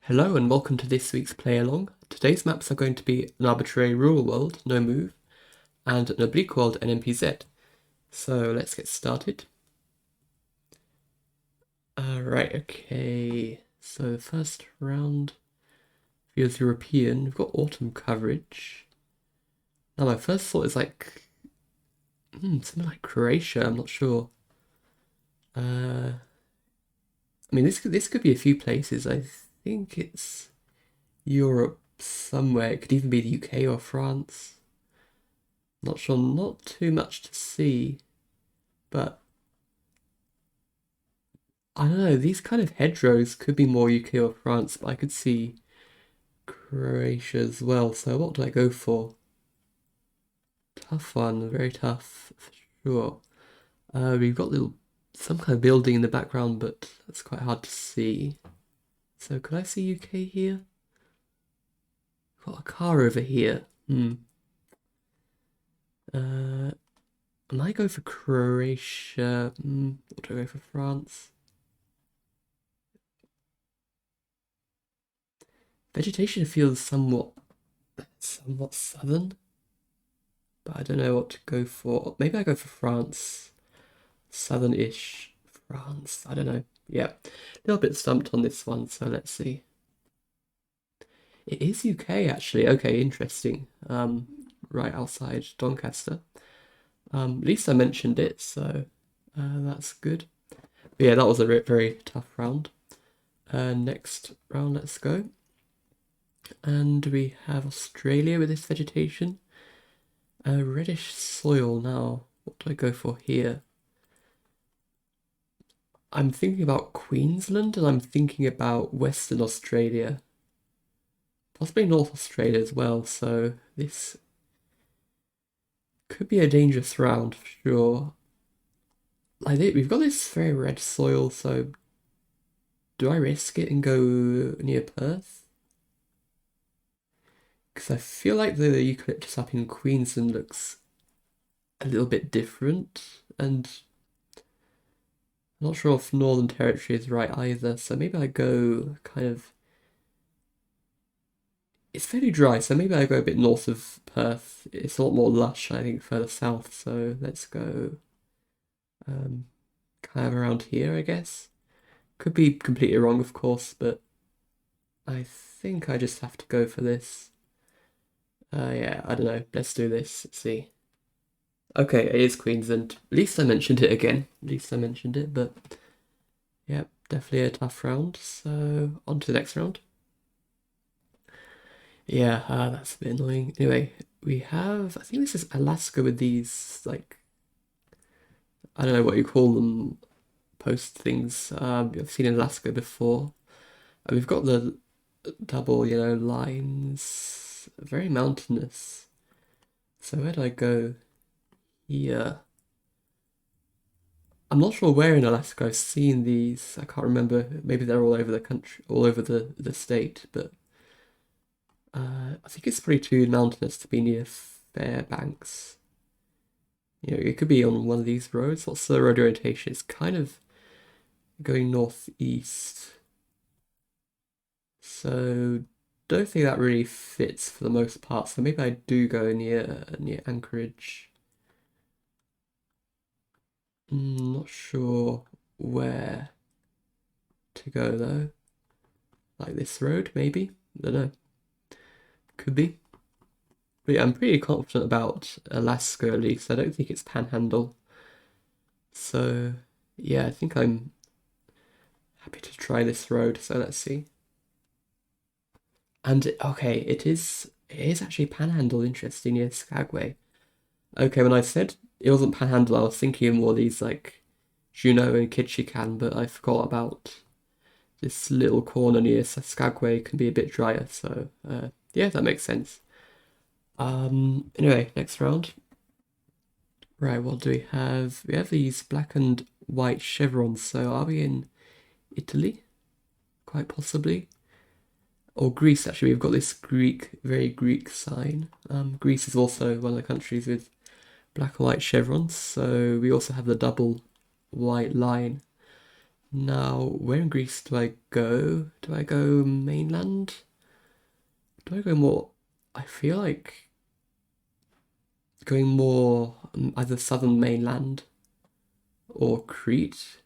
Hello and welcome to this week's play along. Today's maps are going to be an arbitrary rural world, no move, and an oblique world, NMPZ. So let's get started. Right, okay. So the first round feels European. We've got autumn coverage. Now my first thought is like something like Croatia. I'm not sure. I mean, this could be a few places. I think it's Europe somewhere. It could even be the UK or France. Not sure, not too much to see, but I don't know, these kind of hedgerows could be more UK or France, but I could see Croatia as well, so what do I go for? Tough one, very tough, for sure. We've got some kind of building in the background, but that's quite hard to see. So could I see UK here? Got a car over here. Uh, I might go for Croatia. What do I go for France? Vegetation feels somewhat southern, but I don't know what to go for. Maybe I go for France. Southern-ish France. I don't know. Yeah, a little bit stumped on this one, so let's see. It is UK actually. Okay, interesting. Right outside Doncaster. At least I mentioned it, so that's good. But yeah, that was a very tough round. Next round, let's go. And we have Australia with this vegetation. Reddish soil now. What do I go for here? I'm thinking about Queensland and I'm thinking about Western Australia. Possibly North Australia as well, so this could be a dangerous round for sure. We've got this very red soil, so do I risk it and go near Perth? Because I feel like the eucalyptus up in Queensland looks a little bit different, and I'm not sure if Northern Territory is right either, so maybe I go kind of... It's fairly dry, so maybe I go a bit north of Perth. It's a lot more lush, I think, further south, so let's go kind of around here, I guess. Could be completely wrong, of course, but I think I just have to go for this. Yeah, I don't know. Let's do this. Let's see. Okay, it is Queensland. At least I mentioned it again. At least I mentioned it, but yeah, definitely a tough round. So on to the next round. Yeah, that's a bit annoying. Anyway, we have, I think this is Alaska with these, like, I don't know what you call them, post things. I've seen in Alaska before. And we've got the double yellow lines, very mountainous. So where do I go here? I'm not sure where in Alaska I've seen these. I can't remember. Maybe they're all over the country, all over the state, but I think it's pretty too mountainous to be near Fairbanks. You know, it could be on one of these roads. What's the road orientation? It's kind of going northeast. So don't think that really fits for the most part. So maybe I do go near Anchorage. Not sure where to go though. Like this road, maybe? I don't know. Could be. But yeah, I'm pretty confident about Alaska at least. I don't think it's Panhandle. So yeah, I think I'm happy to try this road. So let's see. And okay, it is actually Panhandle, interesting, near Skagway. Okay, when I said it wasn't Panhandle, I was thinking more of these like Juneau and Ketchikan, but I forgot about this little corner near Skagway can be a bit drier, so yeah, that makes sense. Anyway, next round. Right, what do we have? We have these black and white chevrons, so are we in Italy? Quite possibly. Or Greece, actually, we've got this very Greek sign. Greece is also one of the countries with black and white chevrons, so we also have the double white line Now, where in Greece do I go? Do I go mainland? Do I go more? I feel like going more either southern mainland or Crete.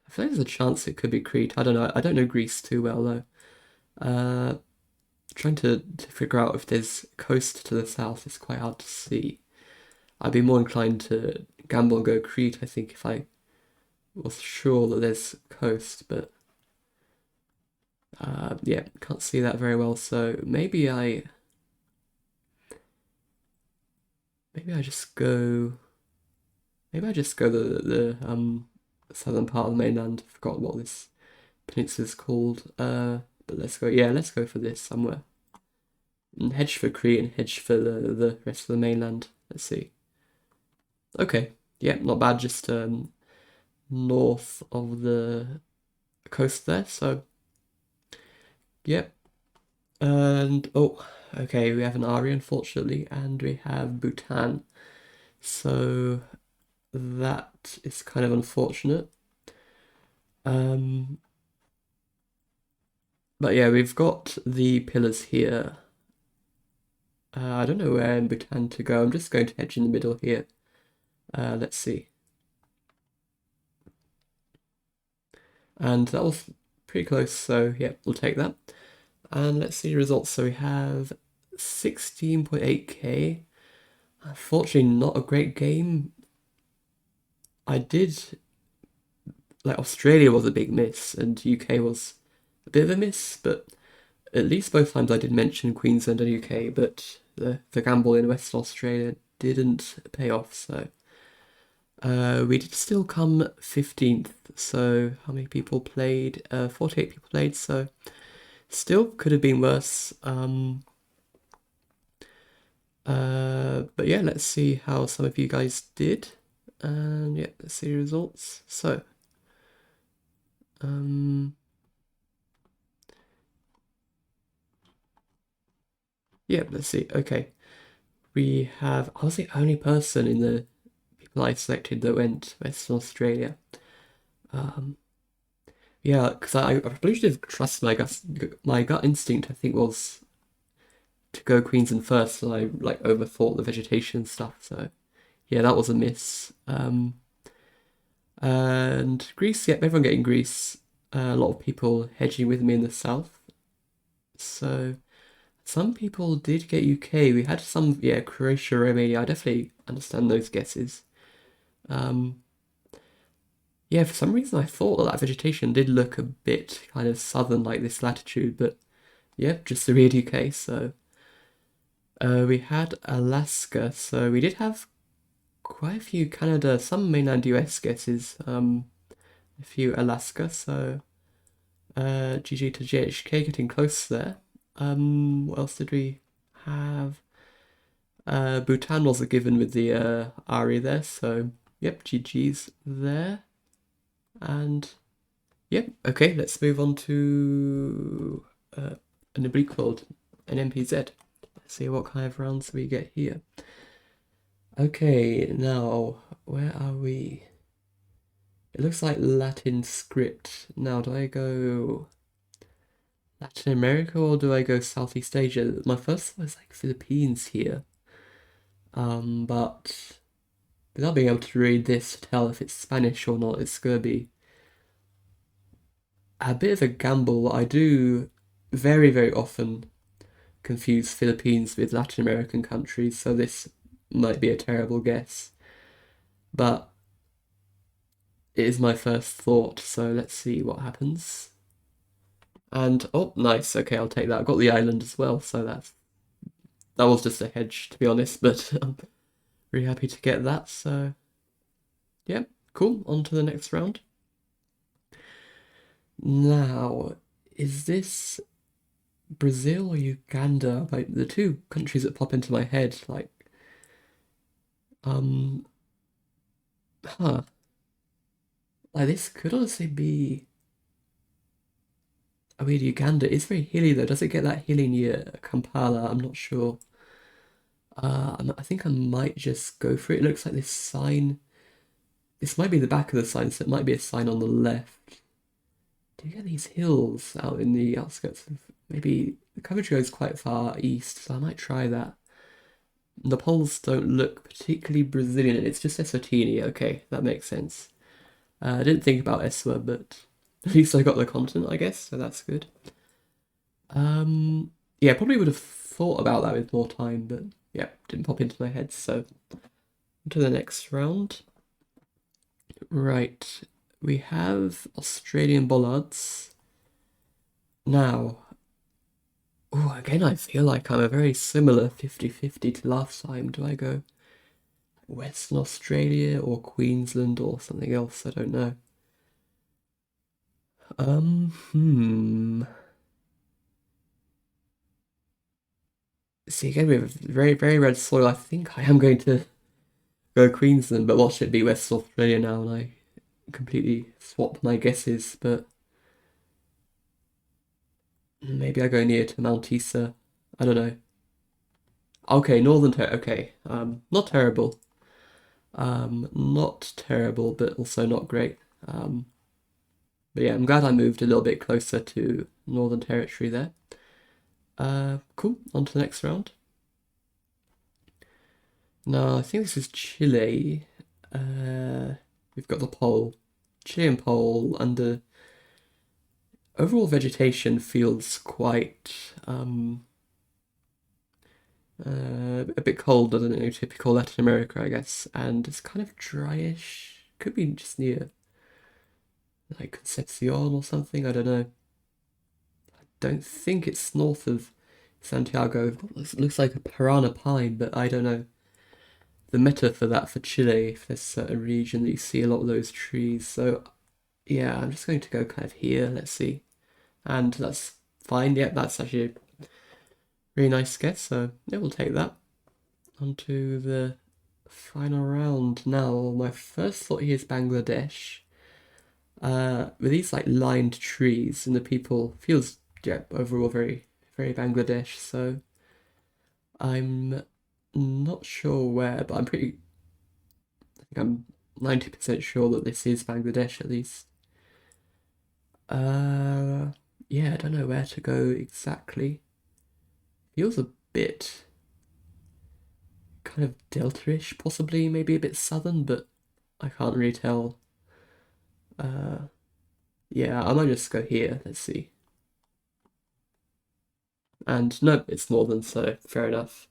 I feel like there's a chance it could be Crete. I don't know. I don't know Greece too well though. Uh, Trying to figure out if there's coast to the south is quite hard to see. I'd be more inclined to gamble and go Crete, I think, if I was sure that there's coast, but yeah, can't see that very well. So maybe I just go the southern part of the mainland. Forgot what this peninsula's called. But let's go for this somewhere. And hedge for Crete and hedge for the rest of the mainland. Let's see. Okay, yeah, not bad. Just north of the coast there. So yep. And oh, okay, we have an Ari unfortunately, and we have Bhutan. So that is kind of unfortunate. Um, but yeah, we've got the pillars here. I don't know where in Bhutan to go. I'm just going to hedge in the middle here. Let's see. And that was pretty close, so yeah, we'll take that. And let's see the results. So we have 16.8k. Unfortunately, not a great game. I did like Australia was a big miss and UK was a bit of a miss, but at least both times I did mention Queensland and UK, but the gamble in Western Australia didn't pay off, so we did still come 15th. So how many people played? 48 people played, so still could have been worse. But yeah, let's see how some of you guys did. And yeah, let's see the results. So, yeah, let's see. Okay, I was the only person in the people I selected that went Western Australia. Yeah, because I really should have trusted my gut instinct, I think, was to go Queensland first, so I like overthought the vegetation stuff. So yeah, that was a miss. And Greece, yeah, everyone getting Greece. A lot of people hedging with me in the south. So some people did get UK. We had some, yeah, Croatia, Romania. I definitely understand those guesses. Yeah, for some reason I thought that vegetation did look a bit kind of southern like this latitude, but yeah, just the real UK. So we had Alaska, so we did have quite a few Canada, some mainland US guesses, a few Alaska, so GG to JHK getting close there. What else did we have? Bhutan was a given with the Ari there, so yep, GG's there. And yep, okay, let's move on to an oblique called NMPZ. Let's see what kind of rounds we get here. Okay, now where are we? It looks like Latin script. Now, do I go Latin America or do I go Southeast Asia? My first thought was like Philippines here. But without being able to read this to tell if it's Spanish or not, it's gonna be a bit of a gamble. I do very, very often confuse Philippines with Latin American countries, so this might be a terrible guess. But it is my first thought, so let's see what happens. And oh, nice. Okay, I'll take that. I've got the island as well, so that was just a hedge, to be honest, but I'm really happy to get that. So yeah, cool. On to the next round. Now, is this Brazil or Uganda? Like the two countries that pop into my head, like um, huh. Like this could honestly be. I mean, Uganda is very hilly though. Does it get that hilly near Kampala? I'm not sure. I think I might just go for it. It looks like this sign This might be the back of the sign, so it might be a sign on the left. Do you get these hills out in the outskirts of... Maybe the coverage goes quite far east, so I might try that. The poles don't look particularly Brazilian. It's just Eswatini. Okay, that makes sense. I didn't think about Eswa, but at least I got the continent, I guess, so that's good. Yeah, probably would have thought about that with more time, but yeah, didn't pop into my head, so to the next round. Right, we have Australian bollards. Now, oh, again, I feel like I'm a very similar 50-50 to last time. Do I go Western Australia or Queensland or something else? I don't know. See, again, we have very, very red soil. I think I am going to go Queensland, but watch it be West Australia now, and I completely swap my guesses. But maybe I go near to Mount Isa. I don't know. Okay, okay. Not terrible. Not terrible, but also not great. But yeah, I'm glad I moved a little bit closer to Northern Territory there. Cool. On to the next round. No, I think this is Chile. We've got the pole. Chilean pole under overall vegetation feels quite a bit colder than typical Latin America, I guess, and it's kind of dryish. Could be just near like Concepcion or something. I don't know. Don't think it's north of Santiago. Looks like a piranha pine, but I don't know. The meta for that for Chile, if there's a certain region that you see a lot of those trees. So yeah, I'm just going to go kind of here. Let's see. And that's fine. Yeah, that's actually a really nice guess. So yeah, we'll take that. On to the final round now. My first thought here is Bangladesh. With these like lined trees and the people feels yeah overall very very Bangladesh. So I'm not sure where, but I think I'm 90% sure that this is Bangladesh at least. Yeah, I don't know where to go exactly. Feels a bit kind of delta-ish, possibly, maybe a bit southern, but I can't really tell. Yeah, I might just go here. Let's see. And no, it's northern, so fair enough.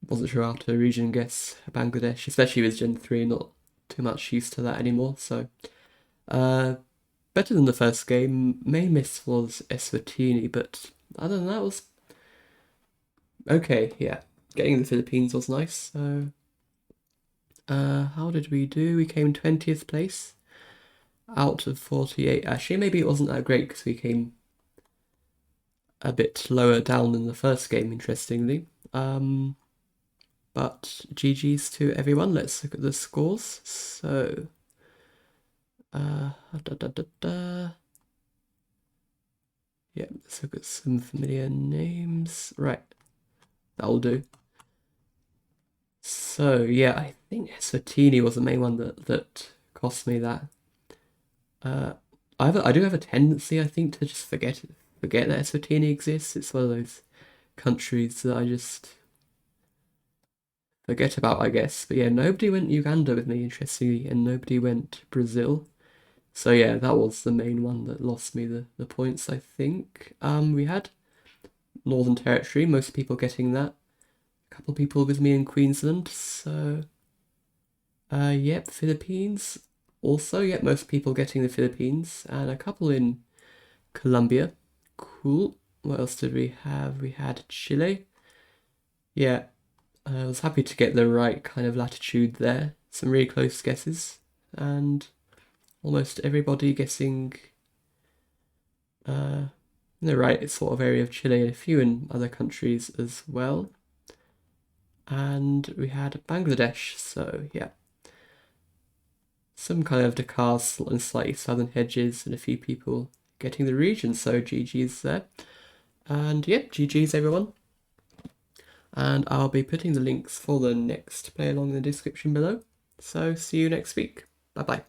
Wasn't sure how to region guess Bangladesh, especially with Gen 3, not too much used to that anymore, so. Better than the first game. Main miss was Eswatini, but other than that was okay, yeah. Getting the Philippines was nice, so how did we do? We came 20th place out of 48. Actually, maybe it wasn't that great because we came a bit lower down than the first game, interestingly. But GG's to everyone. Let's look at the scores. So, da, da, da, da. Yeah, let's look at some familiar names. Right, that'll do. So yeah, I think Eswatini was the main one that cost me that. I do have a tendency, I think, to just forget that Eswatini exists. It's one of those countries that I just forget about, I guess. But yeah, nobody went Uganda with me, interestingly, and nobody went Brazil. So yeah, that was the main one that lost me the points, I think. We had Northern Territory, most people getting that. A couple people with me in Queensland, so yep, Philippines. Also, yep, most people getting the Philippines, and a couple in Colombia. Cool. What else did we have? We had Chile. Yeah, I was happy to get the right kind of latitude there. Some really close guesses, and almost everybody guessing in the right sort of area of Chile, and a few in other countries as well. And we had Bangladesh, so yeah. Some kind of Dakar's and slightly southern hedges, and a few people getting the region, so GG's there. And yep, GG's everyone. And I'll be putting the links for the next play along in the description below. So see you next week. Bye bye.